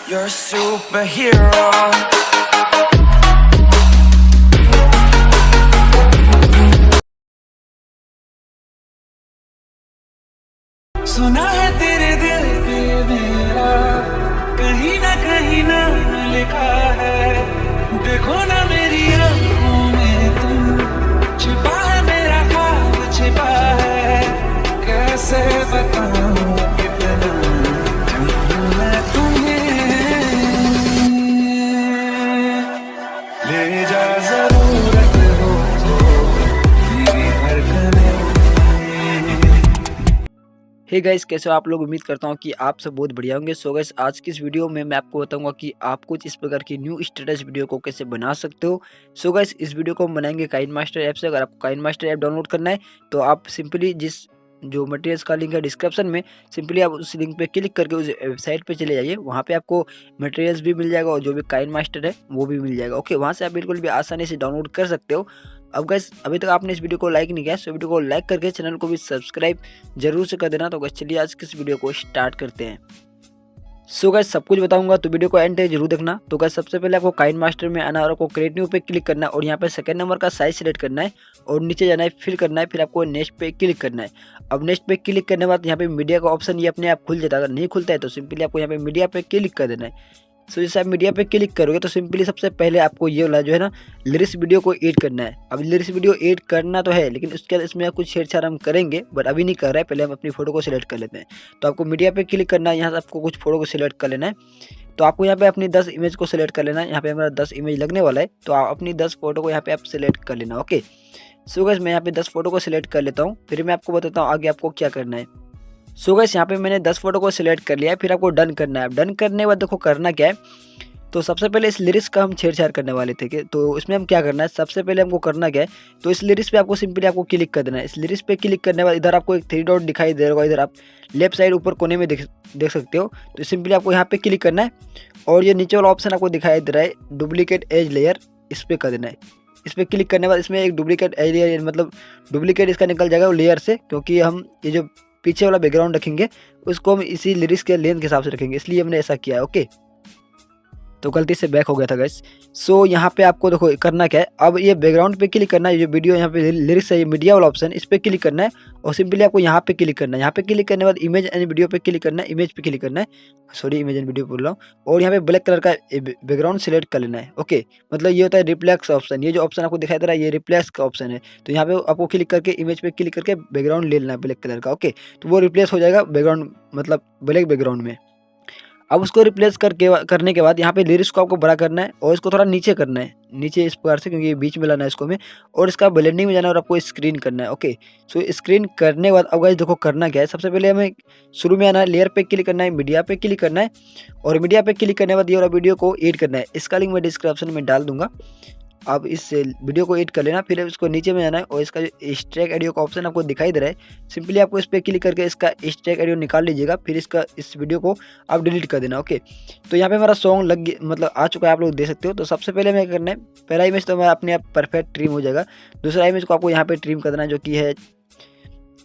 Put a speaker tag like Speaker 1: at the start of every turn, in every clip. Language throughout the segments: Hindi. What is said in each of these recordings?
Speaker 1: You're a superhero. सुना है तेरे दिल पे मेरा कहीं ना लिखा है। देखो ना मेरी आंखों में तुम, छिपा है मेरा ख्वाब छिपा है। कैसे बताऊं कितना चाहूं मैं तुम्हें। ले जा जरूरत हो तो मेरी धड़कनें।
Speaker 2: हे गाइस, कैसे हो आप लोग। उम्मीद करता हूँ कि आप सब बहुत बढ़िया होंगे। सो गाइस, आज की इस वीडियो में मैं आपको बताऊंगा कि आप कुछ इस प्रकार की न्यू स्टेटस वीडियो को कैसे बना सकते हो। सो गाइस, इस वीडियो को हम बनाएंगे काइनमास्टर ऐप से। अगर आपको काइनमास्टर ऐप डाउनलोड करना है तो आप सिंपली जो मटेरियल्स का लिंक है डिस्क्रिप्शन में, सिंपली आप उस लिंक पे क्लिक करके उस वेबसाइट पे चले जाइए। वहाँ पे आपको मटेरियल्स भी मिल जाएगा और जो भी काइनमास्टर है वो भी मिल जाएगा। ओके, वहाँ से आप बिल्कुल भी आसानी से डाउनलोड कर सकते हो। अब गाइस, अभी तक आपने इस वीडियो को लाइक नहीं किया, तो वीडियो को लाइक करके चैनल को भी सब्सक्राइब जरूर से कर देना। तो गाइस, चलिए आज की इस वीडियो को स्टार्ट करते हैं। सो गाइस, सब कुछ बताऊंगा तो वीडियो को एंड तक जरूर देखना। तो गाइस, सबसे पहले आपको काइनमास्टर में आना और आपको क्रिएट न्यू पे क्लिक करना है और यहाँ पे सेकंड नंबर का साइज सिलेक्ट करना है और नीचे जाना है, फिल करना है, फिर आपको नेक्स्ट पे क्लिक करना है। अब नेक्स्ट पे क्लिक करने के बाद यहाँ पे मीडिया का ऑप्शन ये अपने आप खुल जाता है। अगर नहीं खुलता है तो सिंपली आपको यहाँ पे मीडिया पे क्लिक कर देना है। सो जैसे आप मीडिया पे क्लिक करोगे तो सिंपली सबसे पहले आपको ये वाला जो है ना लिरिक्स वीडियो को ऐड करना है। अब लिरिक्स वीडियो ऐड करना तो है, लेकिन उसके बाद इसमें कुछ छेड़छाड़ हम करेंगे, बट अभी नहीं कर रहा है। पहले हम अपनी फोटो को सिलेक्ट कर लेते हैं। तो आपको मीडिया पे क्लिक करना है, यहाँ से आपको कुछ फोटो को सिलेक्ट कर लेना है। तो आपको यहाँ पे अपनी 10 इमेज को सिलेक्ट कर लेना है। यहाँ पे हमारा 10 इमेज लगने वाला है, तो आप अपनी 10 फोटो को यहाँ पे आप सिलेक्ट कर लेना। ओके, सो गाइस, मैं यहाँ पे 10 फोटो को सिलेक्ट कर लेता हूँ, फिर मैं आपको बताता हूँ आगे आपको क्या करना है। सो गाइस, यहाँ पे मैंने 10 फोटो को सिलेक्ट कर लिया है, फिर आपको डन करना है। डन करने के बाद देखो करना क्या है। तो सबसे पहले इस लिरिक्स का हम छेड़छाड़ करने वाले थे कि तो इसमें हम क्या करना है, सबसे पहले हमको करना क्या है, तो इस लिरिक्स पे आपको सिंपली आपको क्लिक कर देना है। इस लिरिक्स पे क्लिक करने के बाद इधर आपको एक 3 डॉट दिखाई दे रहा होगा, इधर आप लेफ्ट साइड ऊपर कोने में देख सकते हो। तो सिंपली आपको यहाँ पे क्लिक करना है और ये नीचे वाला ऑप्शन आपको दिखाई दे रहा है डुप्लीकेट एज लेयर, इस पर कर देना है। इस पर क्लिक करने के बाद इसमें एक डुप्लीकेट एज लेयर, मतलब डुप्लीकेट इसका निकल जाएगा लेयर से, क्योंकि हम ये जो पीछे वाला बैकग्राउंड रखेंगे उसको हम इसी लिरिक्स के लेंथ के हिसाब से रखेंगे, इसलिए हमने ऐसा किया है। ओके, तो गलती से बैक हो गया था गाइस। सो यहाँ पे आपको देखो करना क्या है, अब ये बैकग्राउंड पे क्लिक करना है, जो वीडियो यहाँ पे लिरिक्स है, ये मीडिया वाला ऑप्शन, इस पे क्लिक करना है और सिंपली आपको यहाँ पे क्लिक करना है। यहाँ पे क्लिक करने के बाद इमेज एंड वीडियो पे क्लिक करना है, इमेज पे क्लिक करना है, सॉरी इमेज एंड वीडियो बोल रहा हूँ, और यहाँ पे ब्लैक कलर का बैकग्राउंड सिलेक्ट कर लेना है। ओके, मतलब ये होता है रिफ्लेक्स ऑप्शन, ये जो ऑप्शन आपको दिखाई दे रहा है ये रिप्लेस का ऑप्शन है। तो यहाँ पे आपको क्लिक करके इमेज पे क्लिक करके बैकग्राउंड ले लेना है ब्लैक कलर का। ओके, तो वो रिप्लेस हो जाएगा बैकग्राउंड, मतलब ब्लैक बैकग्राउंड में। अब उसको रिप्लेस करने के बाद यहाँ पे लिरिक्स को आपको बड़ा करना है और इसको थोड़ा नीचे करना है, नीचे इस प्रकार से, क्योंकि ये बीच में लाना है इसको में, और इसका ब्लेंडिंग में जाना है और आपको स्क्रीन करना है। ओके, सो स्क्रीन करने के बाद अब गाइस देखो करना क्या है, सबसे पहले हमें शुरू में आना है, लेयर पे क्लिक करना है, मीडिया पे क्लिक करना है और मीडिया पे क्लिक करने के बाद ये वाला वीडियो को एड करना है। इसका लिंक मैं डिस्क्रिप्शन में डाल दूंगा, आप इस वीडियो को एड कर लेना। फिर इसको नीचे में जाना है और इसका जो एक्सट्रैक्ट ऑडियो का ऑप्शन आपको दिखाई दे रहा है, सिंपली आपको इस पर क्लिक करके इसका एक्सट्रैक्ट ऑडियो निकाल लीजिएगा, फिर इस वीडियो को आप डिलीट कर देना। ओके, तो यहाँ पे हमारा सॉन्ग लग गया, मतलब आ चुका है, आप लोग देख सकते हो। तो सबसे पहले हमें करना है, पहला इमेज तो हमारा अपने आप परफेक्ट ट्रिम हो जाएगा। दूसरा इमेज को आपको यहाँ पे ट्रिम कर देना है, जो कि है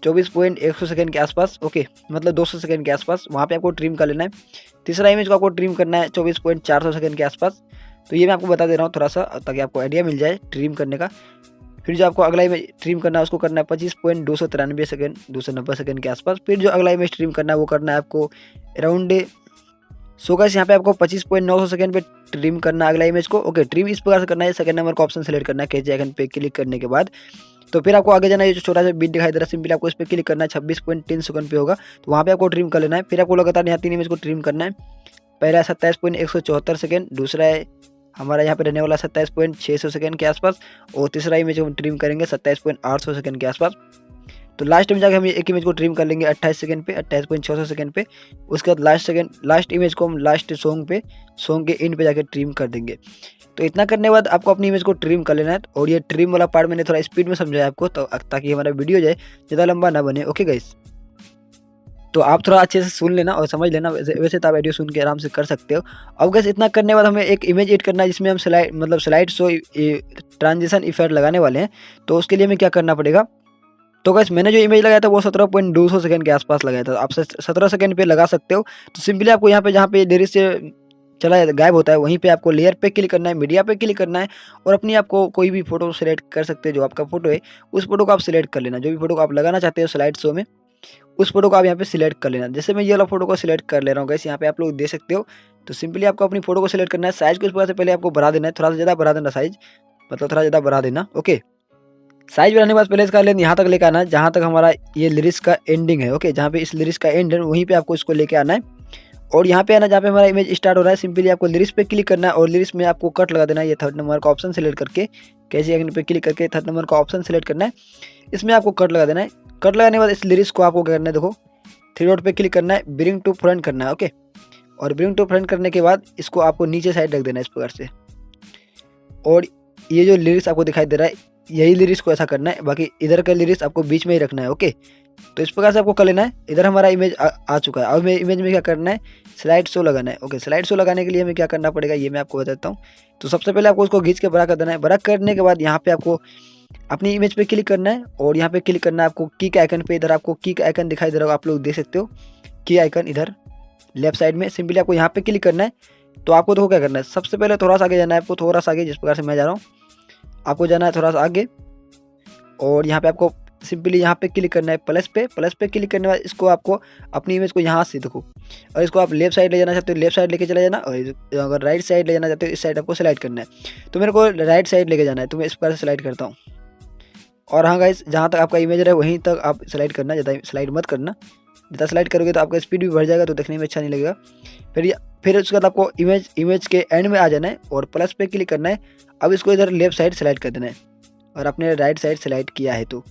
Speaker 2: 24.100 सेकंड के आसपास। ओके, मतलब 200 सेकंड के आसपास, वहाँ पे आपको ट्रिम कर लेना है। तीसरा इमेज को आपको ट्रिम करना है 24.400 सेकंड के आसपास। तो ये मैं आपको बता दे रहा हूँ थोड़ा सा, ताकि आपको आइडिया मिल जाए ट्रिम करने का। फिर जो आपको अगला इमेज ट्रिम करना है उसको करना है 25.293 सेकंड, 290 सेकंड के आसपास। फिर जो अगला इमेज ट्रिम करना है वो करना है आपको अराउंड, सो गाइस यहाँ पे आपको 25.900 सेकंड पे ट्रिम करना है अगला इमेज को। ओके, ट्रिम इस प्रकार से करना है, सेकंड नंबर का ऑप्शन सेलेक्ट करना है कैसे आइकन पे क्लिक करने के बाद। तो फिर आपको आगे जाना है, जो छोटा सा बीट दिखाई दे रहा है, सिंपली आपको इस पर क्लिक करना है, 26.3 सेकंड पे होगा, तो वहाँ पे आपको ट्रिम कर लेना है। फिर आपको लगातार यहाँ 3 इमेज को ट्रिम करना है। पहला है 27.174 सेकंड, दूसरा है हमारा यहाँ पे रहने वाला 27.600 सेकंड के आसपास, और तीसरा इमेज हम ट्रिम करेंगे 27.800 सेकंड के आसपास। तो लास्ट में जाकर हम एक इमेज को ट्रिम कर लेंगे 28 सेकंड पे, 28.600 सेकंड पे। उसके बाद लास्ट इमेज को हम लास्ट सॉन्ग के एंड पे जाकर ट्रिम कर देंगे। तो इतना करने के बाद आपको अपनी इमेज को ट्रिम कर लेना है। और ये ट्रिम वाला पार्ट मैंने थोड़ा स्पीड में समझाया आपको, तो ताकि हमारा वीडियो जाए ज़्यादा लंबा ना बने। ओके गाइस, तो आप थोड़ा अच्छे से सुन लेना और समझ लेना, वैसे तो आप वीडियो सुन के आराम से कर सकते हो। अब गैस इतना करने के बाद हमें एक इमेज एड करना है, जिसमें हम स्लाइड शो ट्रांजिशन इफेक्ट लगाने वाले हैं। तो उसके लिए हमें क्या करना पड़ेगा, तो गैस मैंने जो इमेज लगाया था वो 17.200 सेकंड के आसपास लगाया था, आप 17 सेकंड पे लगा सकते हो। तो सिंपली आपको यहाँ पे जहाँ पे लिरिक्स से चला गायब होता है, वहीं पे आपको लेयर पे क्लिक करना है, मीडिया पे क्लिक करना है और अपनी आपको कोई भी फ़ोटो सेलेक्ट कर सकते हैं, जो आपका फ़ोटो है, उस फ़ोटो को आप सेलेक्ट कर लेना। जो भी फ़ोटो को आप लगाना चाहते हो स्लाइड शो में, उस फ़ोटो को आप यहाँ पे सिलेक्ट कर लेना। जैसे मैं ये वाला फ़ोटो को सिलेक्ट कर ले रहा हूँ गाइस, यहाँ पे आप लोग देख सकते हो। तो सिंपली आपको अपनी फ़ोटो को सिलेक्ट करना है, साइज़ को इस प्रकार से पहले आपको बढ़ा देना है, थोड़ा-सा ज़्यादा बढ़ा देना साइज़, मतलब थोड़ा ज़्यादा बढ़ा देना, ओके। साइज़ बढ़ाने के बाद पहले इसका लेंथ यहाँ तक लेके आना है, जहाँ तक हमारा ये लिरिक्स का एंडिंग है, ओके। जहाँ पे इस लिरिक्स का एंड है, वहीं पे आपको इसको लेके आना है और यहाँ पे आना जहाँ पे हमारा इमेज स्टार्ट हो रहा है, सिंपली आपको लिरिक्स पे क्लिक करना है और लिरिक्स में आपको कट लगा देना है। ये थर्ड नंबर का ऑप्शन सेलेक्ट करके, कैसे आइकन पे क्लिक करके थर्ड नंबर का ऑप्शन सेलेक्ट करना है, इसमें आपको कट लगा देना है। कट लगाने के बाद इस लिरिक्स को आपको क्या करना है, देखो थ्री डॉट पे क्लिक करना है, ब्रिंग टू फ्रंट करना है, ओके। और ब्रिंग टू फ्रंट करने के बाद इसको आपको नीचे साइड रख देना है इस प्रकार से। और ये जो लिरिक्स आपको दिखाई दे रहा है, यही लिरिक्स को ऐसा करना है, बाकी इधर का लिरिक्स आपको बीच में ही रखना है, ओके। तो इस प्रकार से आपको कर लेना है। इधर हमारा इमेज आ चुका है। अब मैं इमेज में क्या करना है, स्लाइड शो लगाना है, ओके। स्लाइड शो लगाने के लिए हमें क्या करना पड़ेगा, ये मैं आपको बताता हूँ। तो सबसे पहले आपको उसको खींच के बड़ा कर देना है। बड़ा करने के बाद यहाँ पे आपको अपनी इमेज पे क्लिक करना है और यहाँ पे क्लिक करना है आपको की के आइकन पे। इधर आपको की का आइकन दिखाई दे रहा होगा, आप लोग देख सकते हो की आइकन इधर लेफ्ट साइड में। सिंपली आपको यहाँ पे क्लिक करना है। तो आपको देखो क्या करना है, सबसे पहले थोड़ा सा आगे जाना है, आपको थोड़ा सा आगे, जिस प्रकार से मैं जा रहा हूँ आपको जाना है थोड़ा सा आगे। और यहाँ पे आपको सिंपली यहाँ पे क्लिक करना है प्लस पे क्लिक करने के बाद इसको आपको अपनी इमेज को यहाँ से देखो, और इसको आप लेफ्ट साइड ले जाना चाहते हो लेफ्ट साइड लेके चला जाना, और अगर राइट साइड ले जाना चाहते हो इस साइड आपको स्लाइड करना है। तो मेरे को राइट साइड लेके जाना है, तो मैं इस प्रकार से स्लाइड करता हूँ। और हाँ गाइस, जहाँ तक आपका इमेज है वहीं तक आप स्लाइड करना, ज़्यादा स्लाइड मत करना। ज़्यादा स्लाइड करोगे तो आपका स्पीड भी बढ़ जाएगा, तो देखने में अच्छा नहीं लगेगा। फिर उसके बाद आपको इमेज के एंड में आ जाना है और प्लस पे क्लिक करना है। अब इसको इधर लेफ्ट साइड स्लाइड कर देना है और आपने राइट साइड स्लाइड किया है। तो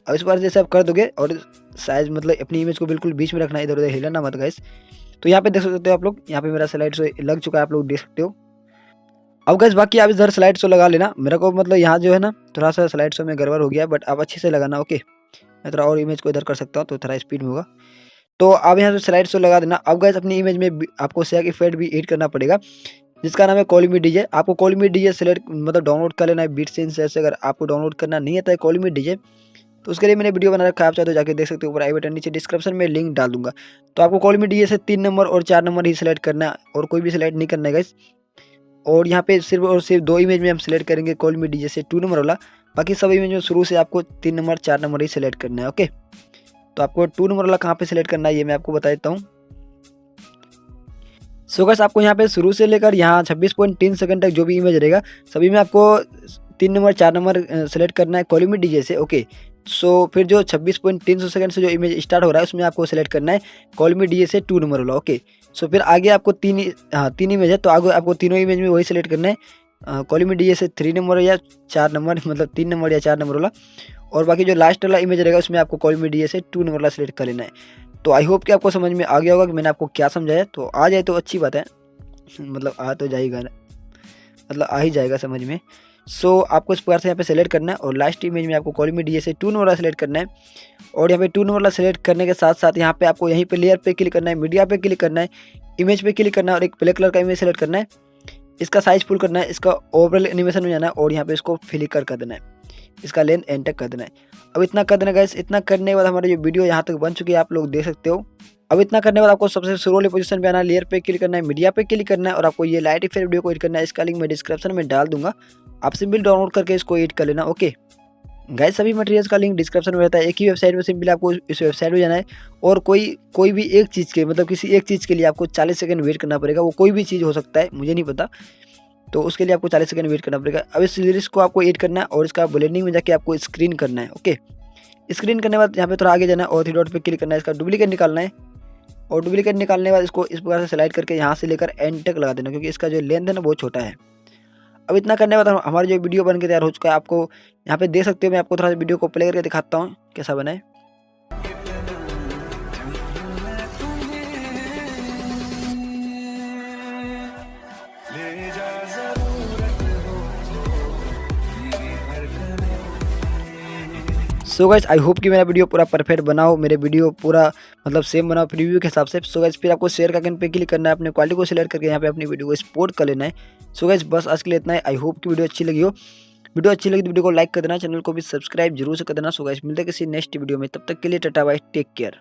Speaker 2: अब इस बार जैसे आप कर दोगे और साइज मतलब अपनी इमेज को बिल्कुल बीच में रखना है, इधर उधर हिलाना मत गाइस। तो यहाँ पे देख सकते हो आप लोग, यहाँ पे मेरा स्लाइड शो लग चुका है, आप लोग देख सकते हो। अब गाइस बाकी आप इधर स्लाइड शो लगा लेना। मेरे को मतलब यहाँ जो है ना थोड़ा सा स्लाइड शो में गड़बड़ हो गया, बट आप अच्छे से लगाना, ओके। मैं थोड़ा और इमेज को इधर कर सकता हूँ तो थोड़ा स्पीड में होगा। तो आप यहाँ से स्लाइड शो लगा देना। अब गाइस अपनी इमेज में आपको सैग इफेक्ट भी ऐड करना पड़ेगा, जिसका नाम है कॉलिमी डीजे। आपको कॉलिमी डीजे सेलेक्ट मतलब डाउनलोड कर लेना है बीट सेंस से। अगर आपको डाउनलोड करना नहीं आता है कॉलिमी डीजे, तो उसके लिए मैंने वीडियो बना रखा है, आप चाहे तो जाके देख सकते हो। ऊपर आई बटन, नीचे डिस्क्रिप्शन में लिंक डाल दूंगा। तो आपको कॉलिमी डीजे से 3 नंबर और 4 नंबर ही सिलेक्ट करना है और कोई भी सिलेक्ट नहीं करना है गाइस। और यहाँ पे सिर्फ और सिर्फ 2 इमेज में हम सिलेक्ट करेंगे कॉलिमी डीजे से 2 नंबर वाला। बाकी सब इमेज में शुरू से आपको 3 नंबर 4 नंबर ही सिलेक्ट करना है, ओके। तो आपको 2 नंबर वाला कहाँ पे सिलेक्ट करना है ये मैं आपको बता देता हूँ। सो गाइस आपको यहाँ पे शुरू से लेकर यहाँ 26.3 सेकंड तक जो भी इमेज रहेगा सभी में आपको 3 नंबर 4 नंबर सेलेक्ट करना है कॉलिमी डीजे से, ओके। सो फिर जो 26.300 सेकंड से जो इमेज स्टार्ट हो रहा है उसमें आपको सेलेक्ट करना है कॉलिमी डीजे से 2 नंबर वाला, ओके। सो फिर आगे आपको 3 इमेज है, तो आगे आपको तीनों इमेज में वही सेलेक्ट करना है कॉलिमी डीजे से 3 नंबर या 4 नंबर, मतलब 3 नंबर या 4 नंबर वाला। और बाकी जो लास्ट वाला इमेज रहेगा उसमें आपको कॉलिमी डीजे से 2 नंबर वाला सेलेक्ट कर लेना है। तो आई होप कि आपको समझ में आ गया होगा कि मैंने आपको क्या समझाया। तो आ जाए तो अच्छी बात है, मतलब आ तो जाएगा ना, मतलब आ ही जाएगा समझ में। सो आपको इस प्रकार से यहाँ पे सेलेक्ट करना है और लास्ट इमेज में आपको कॉलिमी डीजे से 2 नंबर वाला सेलेक्ट करना है। और यहाँ पे 2 नंबर वाला सेलेक्ट करने के साथ साथ यहाँ पे आपको यहीं पे लेयर पे क्लिक करना है, मीडिया पे क्लिक करना है, इमेज पे क्लिक करना है और एक ब्लैक कलर का इमेज सेलेक्ट करना है। इसका साइज फुल करना है, इसका ओवरऑल एनिमेशन में जाना है और यहाँ पे इसको फ्लिकर कर देना है, इसका लेंथ एंड तक कर देना है। अब इतना कर देना गाइस। इतना करने के बाद हमारी जो वीडियो यहाँ तक बन चुकी है, आप लोग देख सकते हो। अब इतना करने के बाद आपको सबसे शुरू वाली पोजीशन पे आना है, लेयर पे क्लिक करना है, मीडिया पे क्लिक करना है और आपको ये लाइट इफेक्ट वीडियो को एडिट करना है। इसका लिंक मैं डिस्क्रिप्शन में डाल दूंगा, आप सिंपल डाउनलोड करके इसको एडिट कर लेना, ओके। गाइस सभी मटेरियल्स का लिंक डिस्क्रिप्शन में रहता है। एक ही वेबसाइट में सिंपली आपको इस वेबसाइट में जाना है और कोई भी एक चीज़ के मतलब किसी एक चीज़ के लिए आपको 40 सेकंड वेट करना पड़ेगा। वो कोई भी चीज़ हो सकता है, मुझे नहीं पता, तो उसके लिए आपको 40 सेकंड वेट करना पड़ेगा। अब इस लिरिक्स को आपको एड करना है और इसका ब्लेंडिंग में जाके आपको स्क्रीन करना है, ओके। स्क्रीन करने के बाद यहाँ पे थोड़ा आगे जाना है और 3 डॉट पे क्लिक करना है, इसका डुप्लीकेट निकालना है। और डुप्लीकेट निकालने के बाद इसको इस प्रकार से स्लाइड करके यहाँ से लेकर एंड तक लगा देना, क्योंकि इसका जो लेंथ है ना बहुत छोटा है। अब इतना करने के बाद हमारी जो वीडियो बन के तैयार हो चुका है, आपको यहाँ पे देख सकते हो। मैं आपको थोड़ा सा वीडियो को प्ले करके दिखाता हूँ कैसा बना है।
Speaker 1: ले जा जरूरत हो मेरी धड़कने।
Speaker 2: सो गाइस आई होप कि मेरा वीडियो पूरा परफेक्ट बनाओ, मेरे वीडियो पूरा मतलब सेम बनाओ प्रीव्यू के हिसाब से। सो गाइस फिर आपको शेयर का आइकन पे क्लिक करना है, अपने क्वालिटी को सिलेक्ट करके यहाँ पे अपनी वीडियो को एक्सपोर्ट कर लेना है। सो गाइस बस आज के लिए इतना है। आई होप कि वीडियो अच्छी लगी हो। वीडियो अच्छी लगी तो वीडियो को लाइक कर देना, चैनल को भी सब्सक्राइब जरूर से कर देना। सो गाइस मिलते हैं किसी नेक्स्ट वीडियो में, तब तक के लिए टाटा बाय, टेक केयर।